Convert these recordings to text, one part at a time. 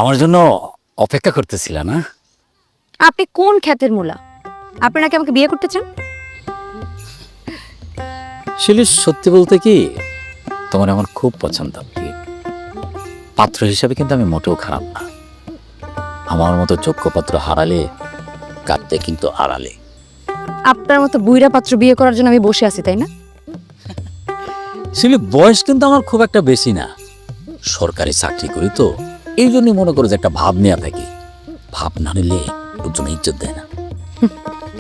আমার জন্য অপেক্ষা করতেছিল না? আপনি কোন খ্যাতের মূলা? আপনি নাকি আমাকে বিয়ে করতে চান? শিলি, সত্যি বলতে কি, তোমার আমার খুব পছন্দ। পাত্র হিসাবে কিন্তু আমি মোটেও খারাপ না। আমার মতো যোগ্য পাত্র হারালে কাঁদতে কিন্তু আড়ালে। আপনার মতো বুইড়া পাত্র বিয়ে করার জন্য আমি বসে আছি, তাই না? শিলি, বয়স কিন্তু আমার খুব একটা বেশি না। সরকারি চাকরি করি তো, এই জন্যই মনে করো যে একটা ভাব নেওয়া থাকি। ভাব না নিলে লোকজন ইজ্জত দেয় না।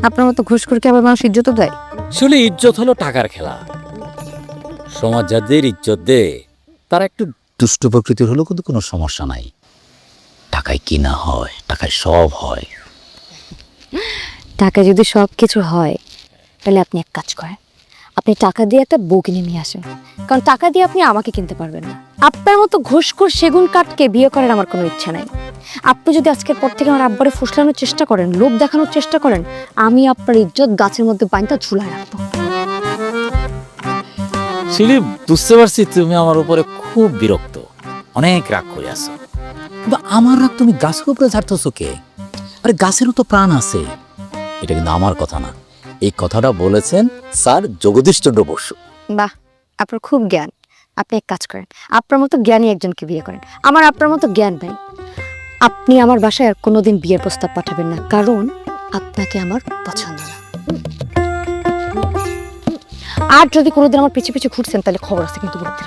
আপনার মতো ঘুষখোরকে আবার মানুষ ইজ্জত দেয়? আসলে ইজ্জত হলো টাকার খেলা। সমাজ যাদের ইজ্জত দেয় তারা একটু দুষ্ট প্রকৃতির হলেও কিন্তু কোনো সমস্যা নাই। টাকায় কিনা হয়, টাকায় সব হয়। টাকা যদি সব কিছু হয়, তাহলে আপনি এক কাজ করেন, আপনি টাকা দিয়ে একটা বউ কিনে নিয়ে আসেন। কারণ টাকা দিয়ে আপনি আমাকে কিনতে পারবেন না। আপনার মতো ঘুষখোর সেগুন কাঠকে বিয়ে করার আমার কোনো ইচ্ছা নাই। আপনি যদি আজকের পর থেকে আমার আব্বারে ফুসলানোর চেষ্টা করেন, লোভ দেখানোর চেষ্টা করেন, আমি আপনার ইজ্জত গাছের মধ্যে বাইন্ধা ঝুলায় রাখবো। শিলি, বুঝতে পারছি তুমি আমার উপরে খুব বিরক্ত, অনেক রাগ করে আছো। কিন্তু আমার রাগ তুমি গাছের উপরে ঝাড়তেছো কে? আরে গাছেরও তো প্রাণ আছে। এটা কিন্তু আমার কথা না, এই কথাটা বলেছেন স্যার জগদীশ চন্দ্র বসু। বাহ, আপনার খুব জ্ঞান। আপনি এক কাজ করেন, আপনার মতো জ্ঞানী একজনকে বিয়ে করেন। আমার আপনার মতো জ্ঞান নাই। আপনি আমার বাসায় আর কোনোদিন বিয়ের প্রস্তাব পাঠাবেন না, কারণ আপনাকে আমার পছন্দ না। আর যদি কোনোদিন আমার পিছু পিছু ঘুরছেন, তাহলে খবর আছে কিন্তু বলতে।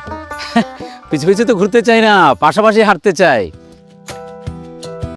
পিছু পিছু তো ঘুরতে চাই না, পাশাপাশি হাঁটতে চাই।